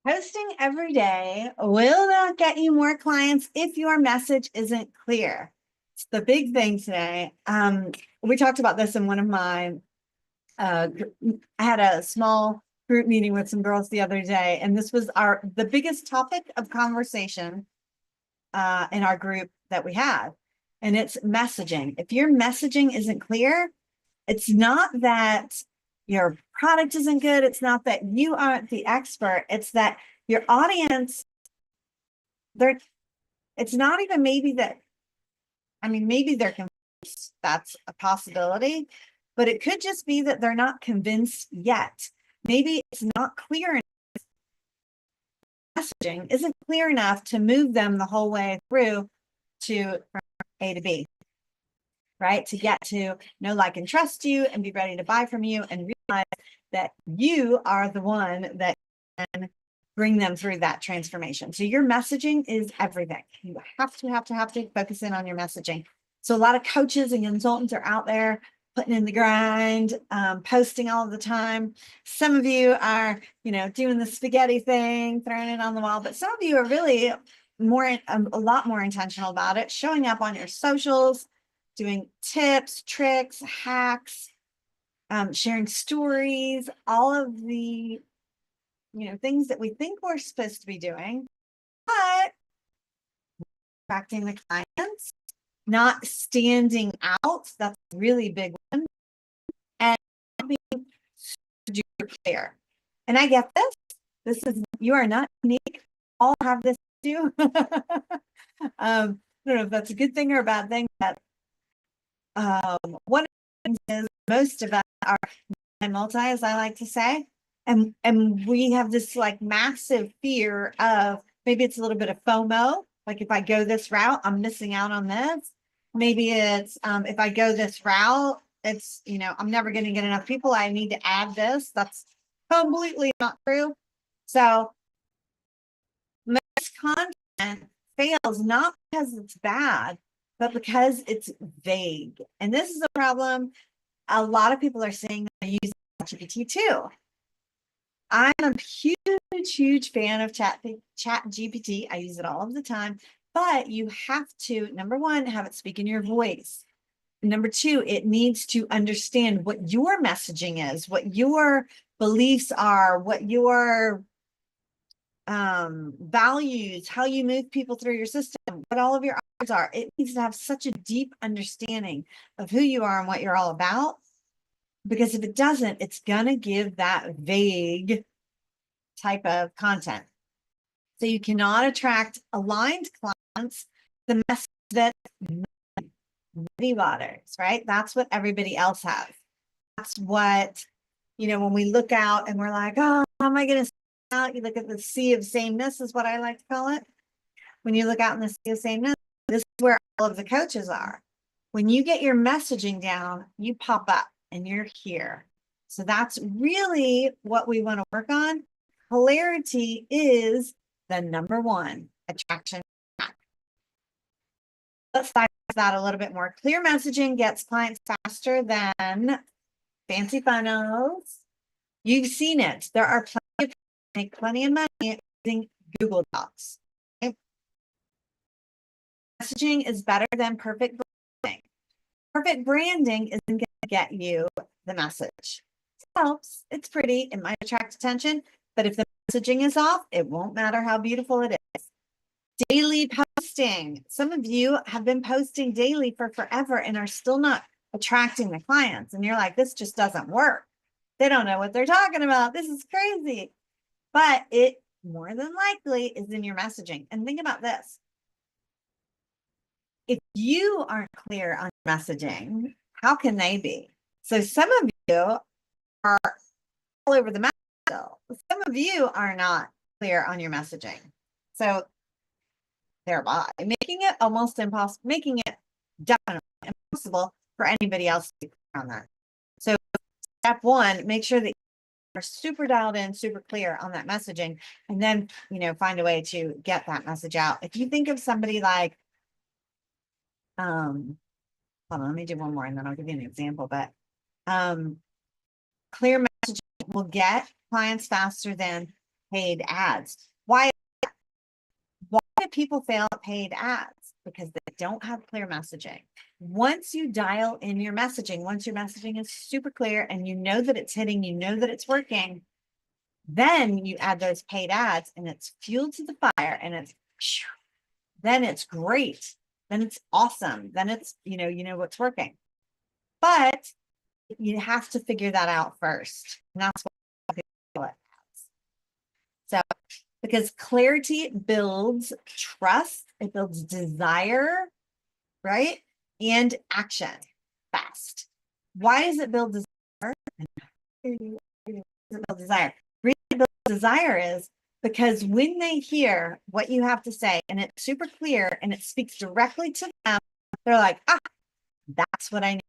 Posting every day will not get you more clients if your message isn't clear. It's the big thing today. We talked about this in one of my, I had a small group meeting with some girls the other day, and this was the biggest topic of conversation in our group that we had. And it's messaging. If your messaging isn't clear, it's not that your product isn't good. It's not that you aren't the expert. It's that your audience, they're, it's not even maybe that, I mean, maybe they're convinced, that's a possibility, but it could just be that they're not convinced yet. Maybe it's not clear enough. Messaging isn't clear enough to move them the whole way through to from A to B, right? To get to know, like, and trust you and be ready to buy from you and realize that you are the one that can bring them through that transformation. So your messaging is everything. You have to focus in on your messaging. So a lot of coaches and consultants are out there putting in the grind, posting all the time. Some of you are, doing the spaghetti thing, throwing it on the wall, but some of you are really a lot more intentional about it, showing up on your socials, doing tips, tricks, hacks, sharing stories, all of the things that we think we're supposed to be doing, but attracting the clients, not standing out. That's a really big one. And being super clear. And I get this. You are not unique. All have this too. I don't know if that's a good thing or a bad thing, but one of the things is most of us are multi, as I like to say. And we have this like massive fear of maybe it's a little bit of FOMO. Like if I go this route, I'm missing out on this. Maybe it's if I go this route, it's I'm never going to get enough people. I need to add this. That's completely not true. So most content fails not because it's bad, but because it's vague. And this is a problem a lot of people are saying they're using GPT too. I'm a huge fan of chat GPT. I use it all of the time, but you have to, number one, have it speak in your voice. Number two, it needs to understand what your messaging is, what your beliefs are, what your values, how you move people through your system, what all of your offers are. It needs to have such a deep understanding of who you are and what you're all about. Because if it doesn't, it's going to give that vague type of content. So you cannot attract aligned clients, the message that muddy waters, right? That's what everybody else has. That's what, when we look out and we're like, oh, how am I going to out? You look at the sea of sameness is what I like to call it. When you look out in the sea of sameness, this is where all of the coaches are. When you get your messaging down, you pop up and you're here. So that's really what we want to work on. Polarity is the number one attraction. Let's dive into that a little bit more. Clear messaging gets clients faster than fancy funnels. You've seen it. There are plenty of make plenty of money using Google Docs. Okay? Messaging is better than perfect branding. Perfect branding isn't going to get you the message. It helps. It's pretty. It might attract attention, but if the messaging is off, it won't matter how beautiful it is. Daily posting. Some of you have been posting daily for forever and are still not attracting the clients. And you're like, this just doesn't work. They don't know what they're talking about. This is crazy. But it more than likely is in your messaging. And think about this. If you aren't clear on messaging, how can they be? So some of you are all over the map still. Some of you are not clear on your messaging. So thereby making it almost impossible, making it definitely impossible for anybody else to be clear on that. So step one, make sure that you're super dialed in, super clear on that messaging, and then, find a way to get that message out. If you think of somebody like, hold on, let me do one more and then I'll give you an example, but clear messaging will get clients faster than paid ads. Why do people fail at paid ads? Because they don't have clear messaging. Once you dial in your messaging, once your messaging is super clear and you know that it's hitting, you know that it's working, then you add those paid ads and it's fuel to the fire and then it's great. Then it's awesome. Then it's, you know what's working. But you have to figure that out first. And that's what so because clarity builds trust, it builds desire, right? And action fast. Why does it build desire? It build desire. The reason it builds desire is because when they hear what you have to say and it's super clear and it speaks directly to them, they're like, that's what I need.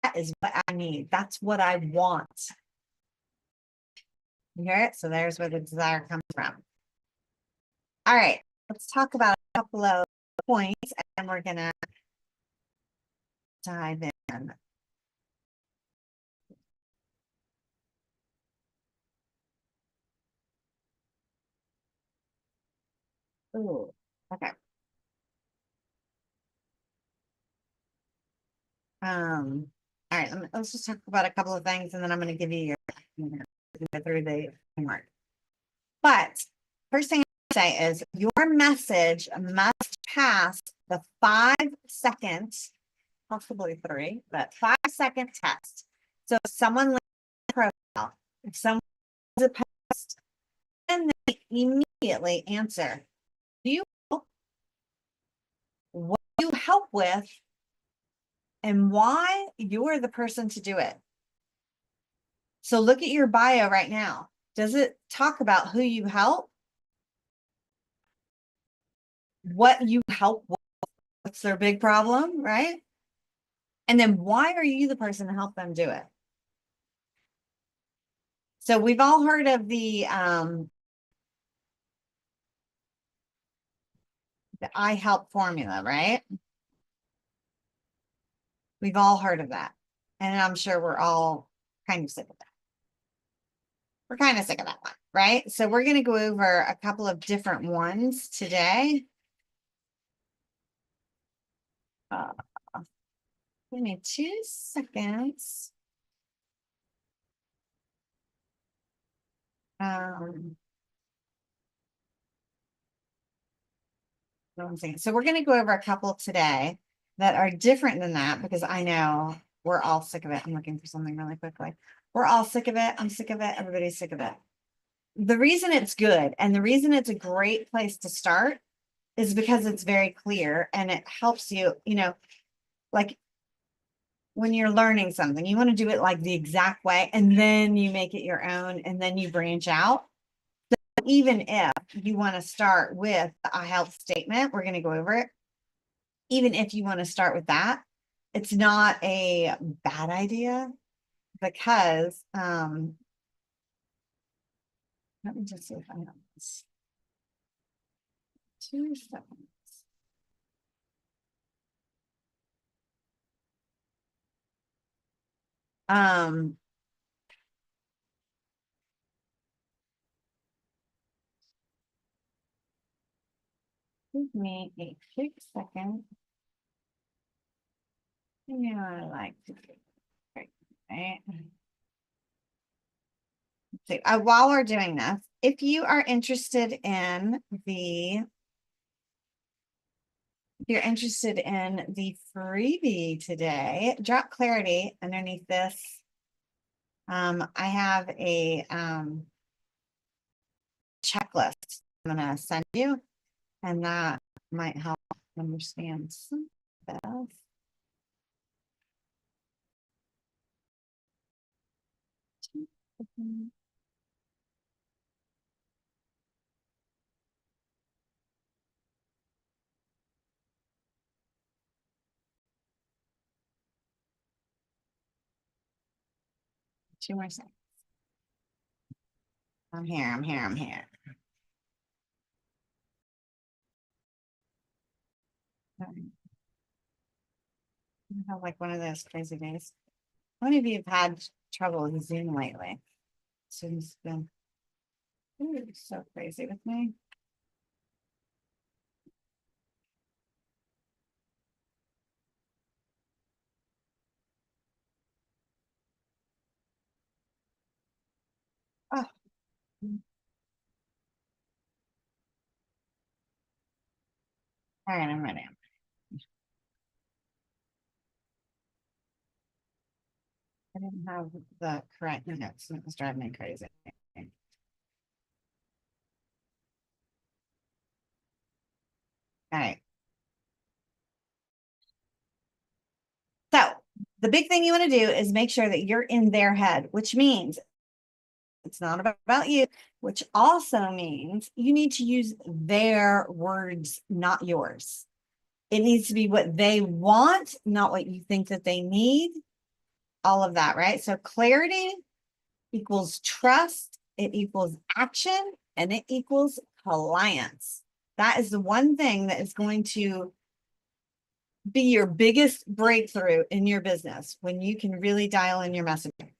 That is what I need. That's what I want. You hear it? So there's where the desire comes from. All right, let's talk about a couple of points and we're gonna dive in. Ooh, okay. All right, let's just talk about a couple of things and then I'm going to give you go through the framework. But first thing I say is your message must pass the 5-second, possibly 3, but 5-second test. So if someone links a profile, if someone does a post, and they immediately answer, do you help? What do you help with? And why you're the person to do it. So look at your bio right now. Does it talk about who you help? What you help with? What's their big problem, right? And then why are you the person to help them do it? So we've all heard of the I help formula, right? We've all heard of that. And I'm sure we're all kind of sick of that. We're kind of sick of that one, right? So we're going to go over a couple of different ones today. Give me 2 seconds. So we're going to go over a couple today that are different than that because I know we're all sick of it. I'm looking for something really quickly. We're all sick of it. I'm sick of it. Everybody's sick of it. The reason it's good and the reason it's a great place to start is because it's very clear and it helps you, like when you're learning something, you want to do it like the exact way and then you make it your own and then you branch out. Even if you want to start with a I help statement, we're going to go over it. Even if you want to start with that, it's not a bad idea because let me just see if I have this. 2 seconds. Give me a quick second. I like to do right. So while we're doing this, if you are interested in the freebie today, drop clarity underneath this. I have a checklist I'm going to send you, and that might help understand some stuff. 2 more seconds. I'm here, I'm here, I'm here. I have like one of those crazy days. How many of you have had trouble with Zoom lately? Zoom's been so crazy with me. Oh. All right, I'm ready. I didn't have the correct notes, and it was driving me crazy. All right. So the big thing you want to do is make sure that you're in their head, which means it's not about you, which also means you need to use their words, not yours. It needs to be what they want, not what you think that they need. All of that, right? So clarity equals trust, it equals action, and it equals clients. That is the one thing that is going to be your biggest breakthrough in your business when you can really dial in your messaging.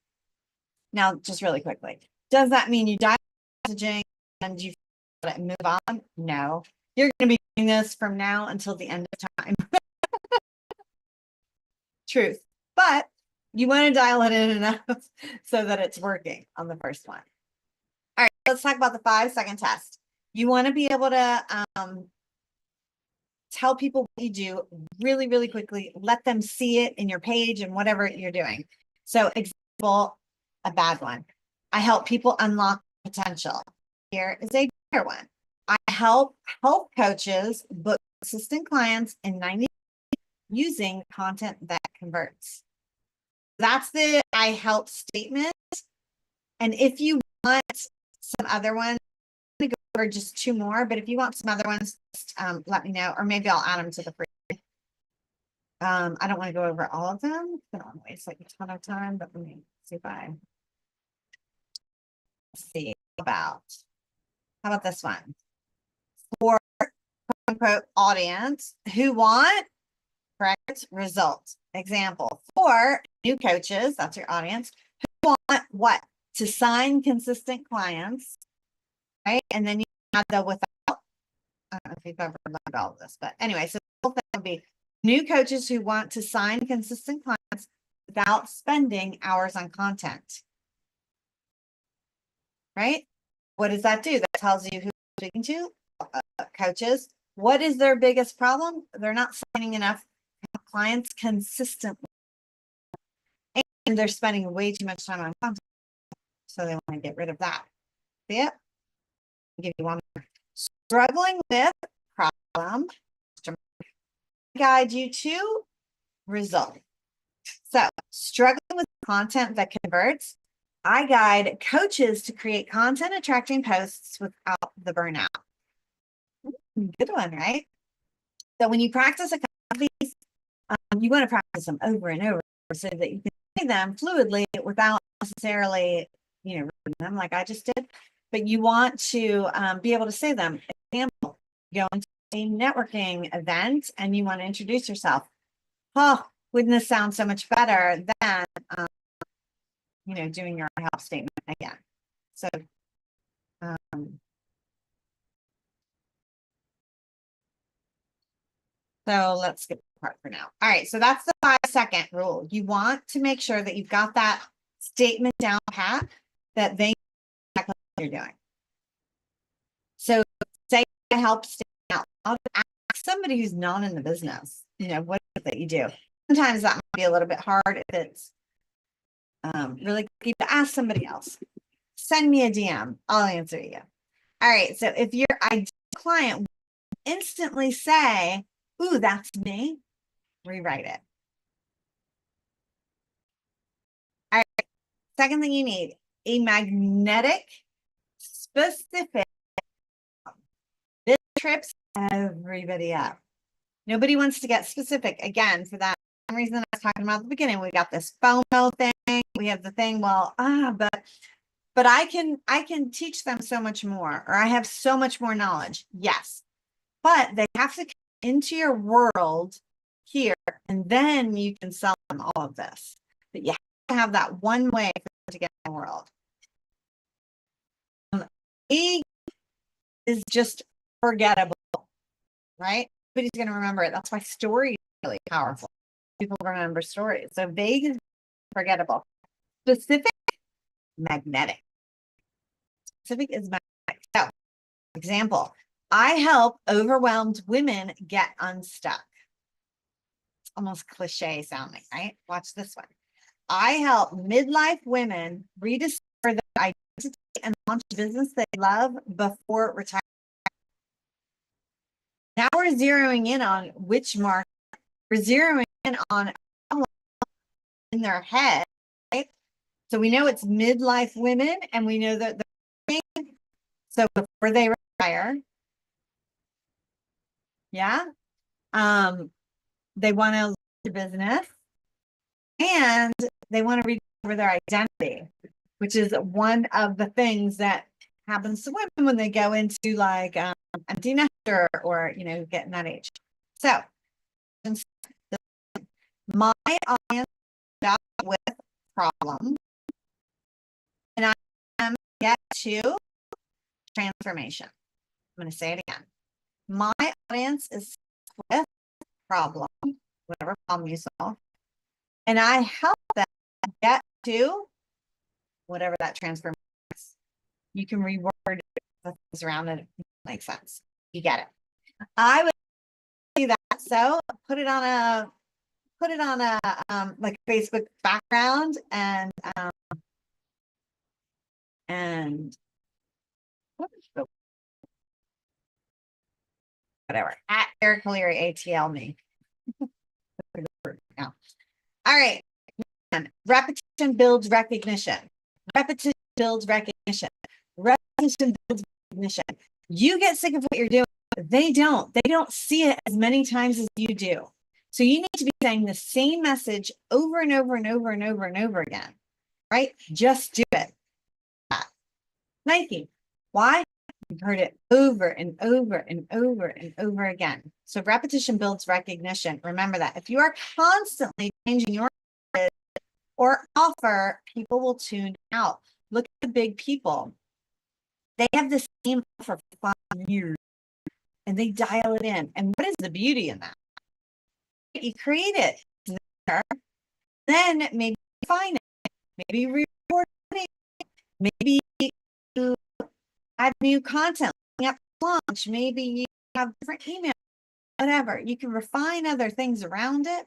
Now, just really quickly, does that mean you dial messaging and you move on? No, you're going to be doing this from now until the end of time. Truth. But you want to dial it in enough so that it's working on the first one. All right, let's talk about the 5-second test. You want to be able to tell people what you do really, really quickly. Let them see it in your page and whatever you're doing. So example, a bad one. I help people unlock potential. Here is a better one. I help health coaches book consistent clients in 90 using content that converts. That's the I help statement. And if you want some other ones, I'm going to go over just 2 more, but if you want some other ones, just, let me know, or maybe I'll add them to the free. I don't want to go over all of them. I don't want to waste like a ton of time, but let me see if I see about, how about this one? For quote unquote audience who want correct results. Example, for new coaches, that's your audience, who want what? To sign consistent clients, right? And then you add the without. I don't know if you've ever learned all of this, but anyway, so the whole thing would be new coaches who want to sign consistent clients without spending hours on content, right? What does that do? That tells you who you're speaking to, coaches. What is their biggest problem? They're not signing enough clients consistently, and they're spending way too much time on content. So they want to get rid of that. See it? I'll give you one more. Struggling with problem. Guide you to result. So struggling with content that converts. I guide coaches to create content attracting posts without the burnout. Good one, right? So when you practice a couple of these, you want to practice them over and over so that you can say them fluidly without necessarily, reading them like I just did. But you want to be able to say them. Example, go into a networking event and you want to introduce yourself. Oh, wouldn't this sound so much better than, doing your help statement again? So, let's skip the part for now. All right, so that's the 5-second rule. You want to make sure that you've got that statement down pat, that they know exactly what you're doing. So say I help statement out loud, ask somebody who's not in the business, what is it that you do? Sometimes that might be a little bit hard if it's really tricky, but ask somebody else. Send me a DM. I'll answer you. All right, so if your ideal client instantly say, ooh, that's me, rewrite it. All right, second thing you need, a magnetic, specific. This trips everybody up. Nobody wants to get specific again for that reason I was talking about at the beginning. We got this FOMO thing. We have the thing, well, but I can teach them so much more, or I have so much more knowledge. Yes. But they have to come into your world here, and then you can sell them all of this. But you have to have that one way for them to get in the world. E is just forgettable, right? Nobody's going to remember it. That's why story is really powerful. People remember stories. So vague is forgettable. Specific, magnetic. Specific is magnetic. So, example, I help overwhelmed women get unstuck. It's almost cliche sounding, right? Watch this one. I help midlife women rediscover their identity and launch a business they love before retirement. Now we're zeroing in on which market. We're zeroing in on in their head, right? So we know it's midlife women, and we know that so before they retire, yeah, they want to launch a business, and they want to rediscover their identity, which is one of the things that happens to women when they go into like empty nester, or getting that age. So my audience dealt with problem, and I am get to transformation. I'm going to say it again. My audience is with problem, whatever problem you solve, and I help them get to whatever that transformation is. You can reword the things around it. Makes sense. You get it. I would do that. So put it on a like Facebook background, and whatever at Eric O'Leary ATL me. No. All right. Repetition builds recognition. Repetition builds recognition. Repetition builds recognition. You get sick of what you're doing. They don't. They don't see it as many times as you do. So you need to be saying the same message over and over and over and over and over again, right? Just do it. Nike. Why? You've heard it over and over and over and over again. So repetition builds recognition. Remember that. If you are constantly changing your or offer, people will tune out. Look at the big people. They have the same offer for 5 years, and they dial it in. And what is the beauty in that? You create it there, then maybe find it, maybe report it, maybe you add new content up launch, maybe you have different emails, whatever. You can refine other things around it.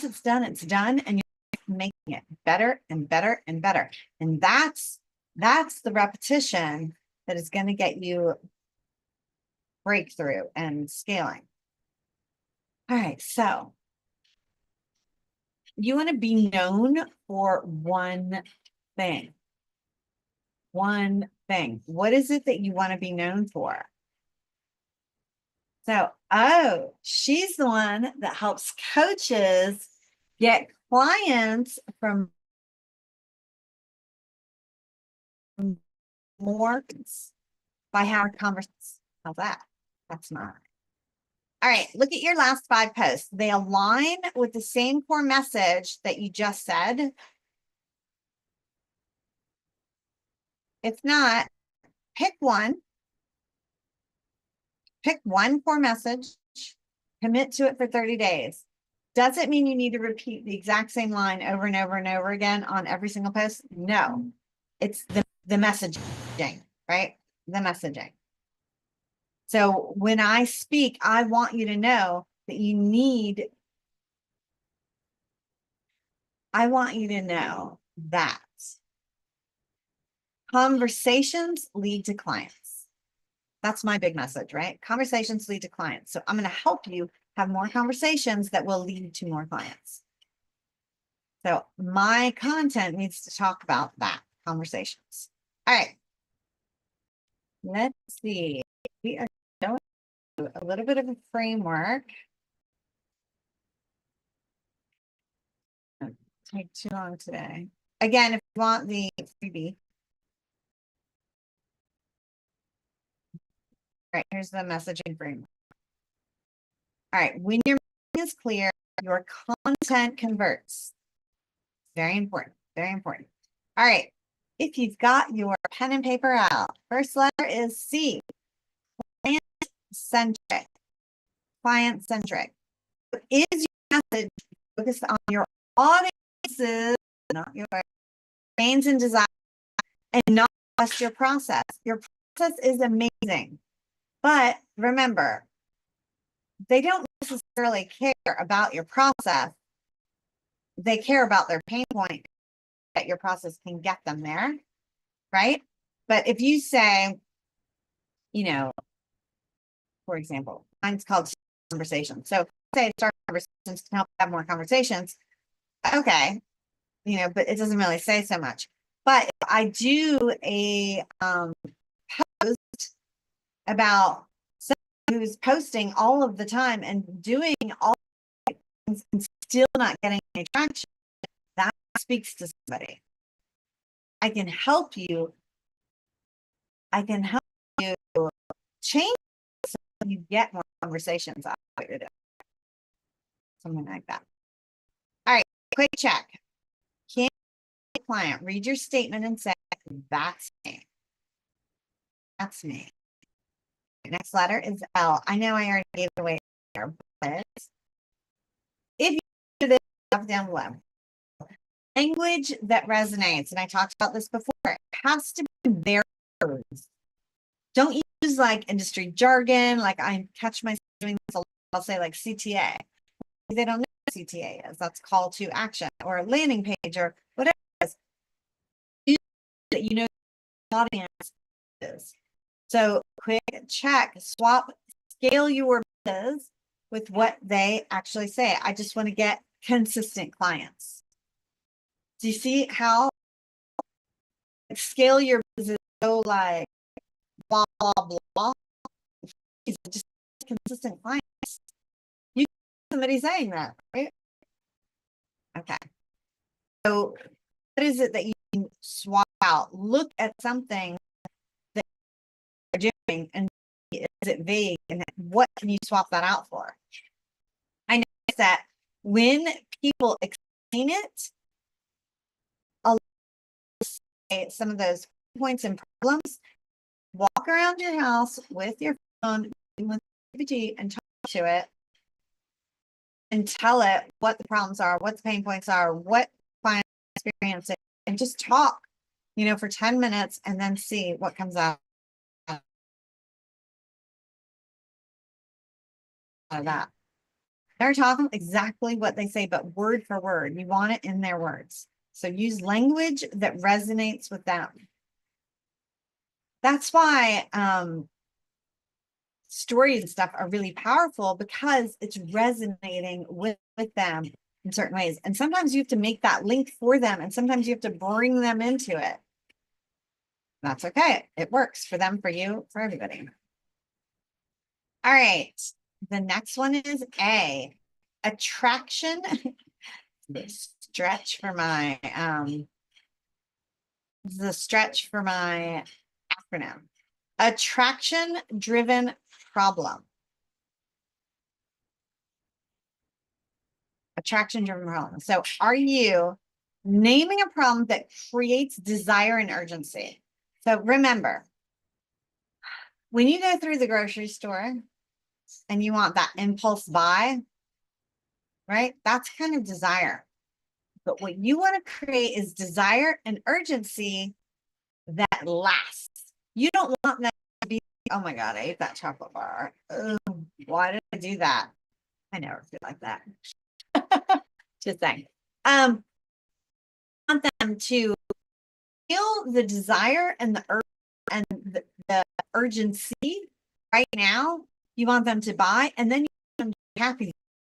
Once it's done, and you're making it better and better and better. And that's the repetition that is going to get you breakthrough and scaling. All right, so you want to be known for one thing. One thing. What is it that you want to be known for? So, oh, she's the one that helps coaches get clients from more by having conversations. How's that? That's not. All right, look at your last 5 posts. They align with the same core message that you just said. If not, pick one core message, commit to it for 30 days. Does it mean you need to repeat the exact same line over and over and over again on every single post? No, it's the messaging, right? The messaging. So when I speak, I want you to know that I want you to know that conversations lead to clients. That's my big message, right? Conversations lead to clients. So I'm going to help you have more conversations that will lead to more clients. So my content needs to talk about that, conversations. All right. Let's see. We are going to a little bit of a framework. take too long today. Again, if you want the freebie. All right, here's the messaging framework. All right, when your messaging is clear, your content converts. Very important, very important. All right, if you've got your pen and paper out, first letter is C, client-centric. Client-centric. Is your message focused on your audiences, not your pains and desires, and not just your process? Your process is amazing, but remember, they don't necessarily care about your process. They care about their pain point that your process can get them there, right? But if you say, you know, for example, mine's called conversation. So say start conversations can help have more conversations. Okay, you know, but it doesn't really say so much. But if I do a post about someone who's posting all of the time and doing all things and still not getting any traction, that speaks to somebody. I can help you. I can help you change so you get more conversations out of what you're doing. Something like that. All right, quick check. Can the client read your statement and say, that's me? That's me. Next letter is L. I know I already gave it away there, but if you do this stuff down below, language that resonates, and I talked about this before, it has to be their words. Don't use like industry jargon. Like I catch myself doing this a lot. I'll say like CTA. They don't know what CTA is. That's call to action or a landing page or whatever it is. Use that you know the audience is. So quick check, swap, scale your biz with what they actually say. I just want to get consistent clients. Do you see how scale your business so like blah, blah, blah? Just consistent clients. You somebody saying that, right? Okay. So what is it that you can swap out? Look at something that you're doing and is it vague and what can you swap that out for? I noticed that when people explain it, I'll say some of those points and problems, walk around your house with your phone, with GPT and talk to it and tell it what the problems are, what the pain points are, what client experience it, and just talk, you know, for 10 minutes and then see what comes out of that. They're talking exactly what they say, but word for word. You want it in their words. So use language that resonates with them. That's why stories and stuff are really powerful because it's resonating with them in certain ways. And sometimes you have to make that link for them. And sometimes you have to bring them into it. That's okay. It works for them, for you, for everybody. All right. The next one is A, attraction. The stretch for my acronym. Attraction driven problem. Attraction driven problem. So are you naming a problem that creates desire and urgency? So remember, when you go through the grocery store and you want that impulse buy, right? That's kind of desire. But what you want to create is desire and urgency that lasts. You don't want that to be, oh my God, I ate that chocolate bar. Ugh, why did I do that? I never feel like that. Just saying. I want them to feel the desire and the urgency right now. You want them to buy, and then you want them to be happy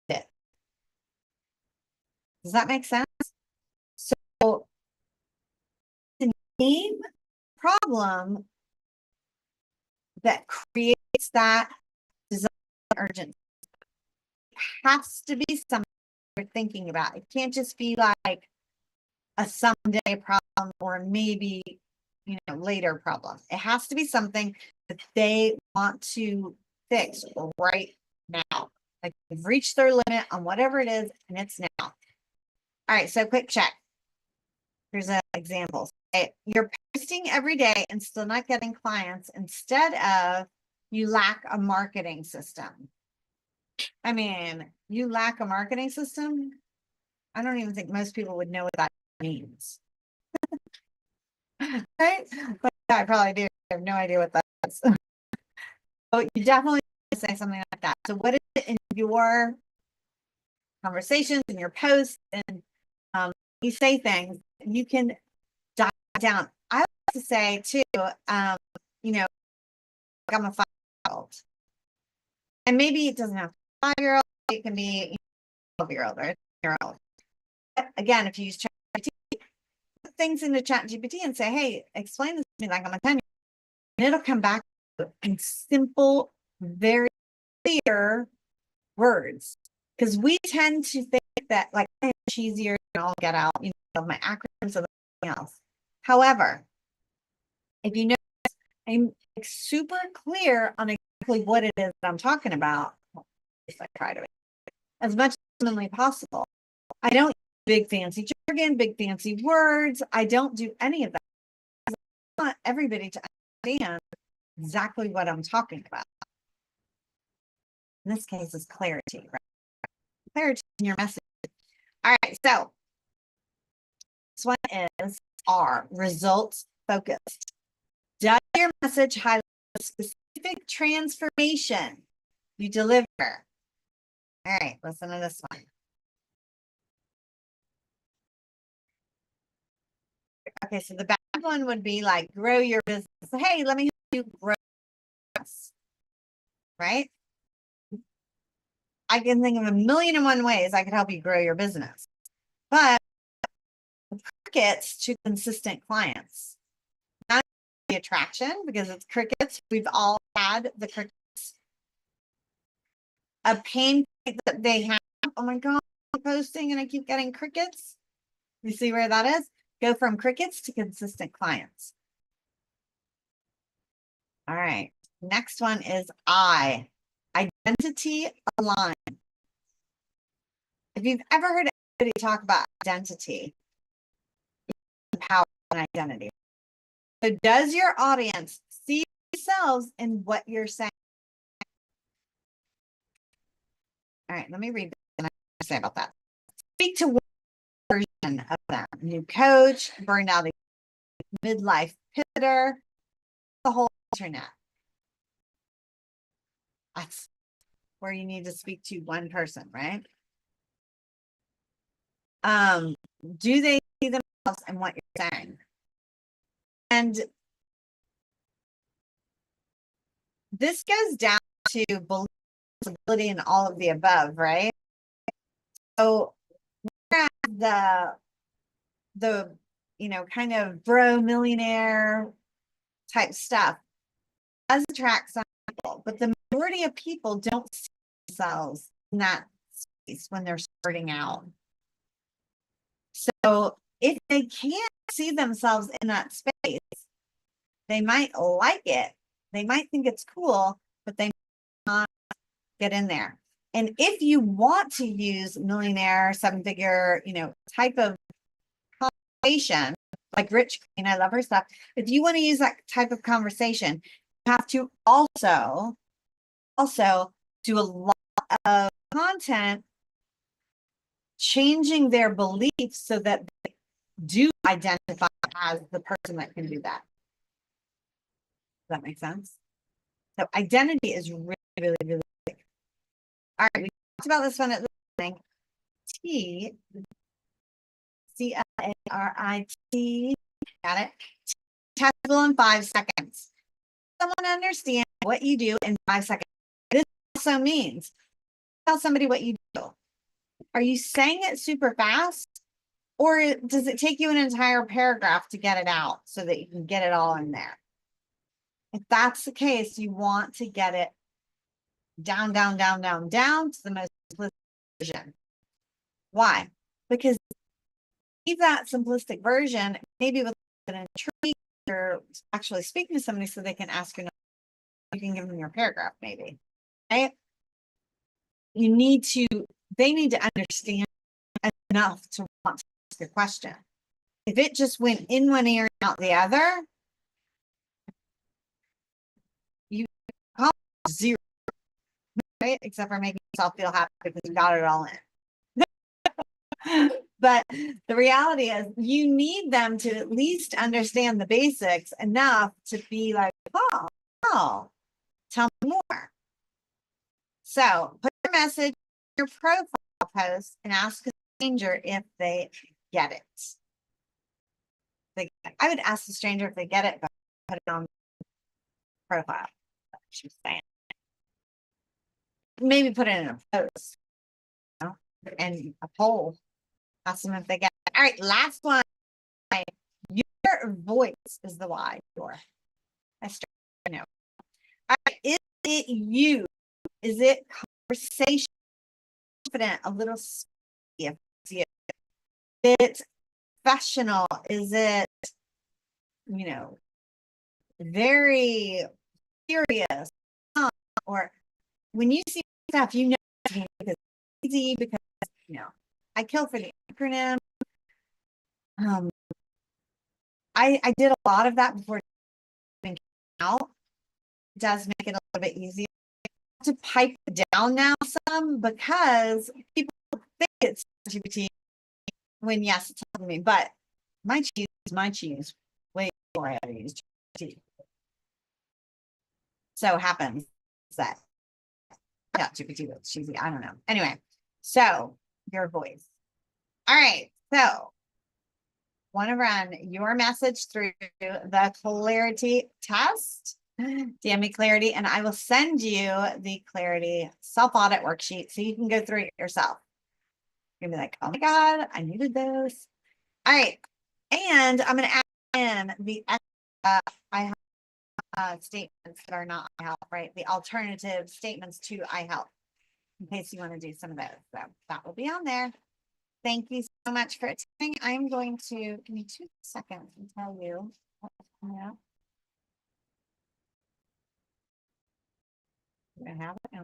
with it. Does that make sense? So the name problem that creates that desire and urgency has to be something you're thinking about. It can't just be like a someday problem or maybe, later problem. It has to be something that they want to fix right now. Like they've reached their limit on whatever it is, and it's now. All right, so quick check. Here's an example. You're posting every day and still not getting clients. Instead of you lack a marketing system. I mean, you lack a marketing system. I don't even think most people would know what that means. Right? But I probably do. I have no idea what that is. So you definitely say something like that. So what is it in your conversations, in your posts, and you say things, you can dive down. I like to say too, like I'm a 5-year-old. And maybe it doesn't have to be 5-year-old, it can be 12-year-old or 10-year-old. Again, if you use ChatGPT, put things into ChatGPT and say, hey, explain this to me like I'm a 10-year-old. And it'll come back in simple, very clear words. Because we tend to think that like it's easier and I'll get out, my acronyms or anything else. However, if you know I'm super clear on exactly what it is that I'm talking about, at least I try to, as much as humanly possible. I don't use big fancy jargon, big fancy words. I don't do any of that. I want everybody to understand exactly what I'm talking about. In this case, is clarity, right? Clarity in your message. All right, so this one is R, results focused. Does your message highlight a specific transformation you deliver? All right, listen to this one. Okay, so the bad one would be like grow your business. Hey, let me help you grow this. Right? I can think of 1,000,001 ways I could help you grow your business. But crickets to consistent clients. Not the attraction because it's crickets. We've all had the crickets. A pain point that they have. Oh my God, I'm posting and I keep getting crickets. You see where that is? Go from crickets to consistent clients. All right. Next one is I. Identity align. If you've ever heard anybody talk about identity, power and identity. So does your audience see themselves in what you're saying? All right, let me read what I say about that. Speak to one version of them. New coach, burned out midlife pivoter, the whole internet. That's where you need to speak to one person, right? Do they see themselves in what you're saying? And this goes down to believability and all of the above, right? So the kind of bro millionaire type stuff does attract some people, but the majority of people don't see themselves in that space when they're starting out. So if they can't see themselves in that space, they might like it. They might think it's cool, but they might not get in there. And if you want to use millionaire, 7-figure, type of conversation, like Rich Queen, I love her stuff. If you want to use that type of conversation, you have to also do a lot of content changing their beliefs so that they do identify as the person that can do that. Does that make sense? So identity is really, really, really big. All right, we talked about this one at the beginning. T, C-L-A-R-I-T, got it? Testable in 5 seconds. Someone understand what you do in 5 seconds. This also means tell somebody what you do. Are you saying it super fast? Or does it take you an entire paragraph to get it out so that you can get it all in there? If that's the case, you want to get it down, down, down, down, down to the most simplistic version. Why? Because leave that simplistic version, maybe with an intrigue or actually speaking to somebody so they can ask you, you can give them your paragraph, maybe. Right? You need to, they need to understand enough to want to ask a question. If it just went in one ear and out the other, you call zero, right? Except for making yourself feel happy because you got it all in. But the reality is you need them to at least understand the basics enough to be like, oh, tell me more. So put your message, your profile post, and ask a stranger if they get it. I would ask the stranger if they get it, but put it on profile. She's saying. Maybe put it in a post, you know, and a poll. Ask them if they get it. All right, last one. Your voice is the why. I know. All right, is it you? Is it conversation? Confident? A little if it's you. It's professional? Is it, very serious? Or when you see stuff, because it's easy because I kill for the acronym. I did a lot of that before it out. It does make it a little bit easier to pipe it down now some because people think it's GPT when yes, it's telling me, but my cheese way before I used GPT. So it happens that GPT was cheesy. I don't know. Anyway, so your voice. All right. So want to run your message through the clarity test. DM me clarity, and I will send you the clarity self-audit worksheet so you can go through it yourself. You're gonna be like, oh my God, I needed this. All right. And I'm going to add in the I help statements that are not I help, right? The alternative statements to I help in case you want to do some of those. So that will be on there. Thank you so much for attending. I'm going to give me 2 seconds and tell you what's coming up. Do I have it?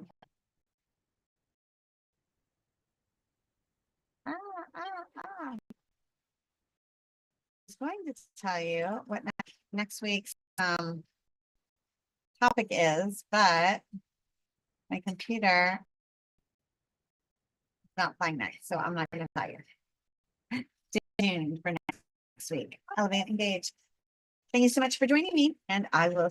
Oh. I was going to tell you what next week's topic is, but my computer is not playing nice, so I'm not going to tell you. Stay tuned for next week. Elevate, engage. Thank you so much for joining me, and I will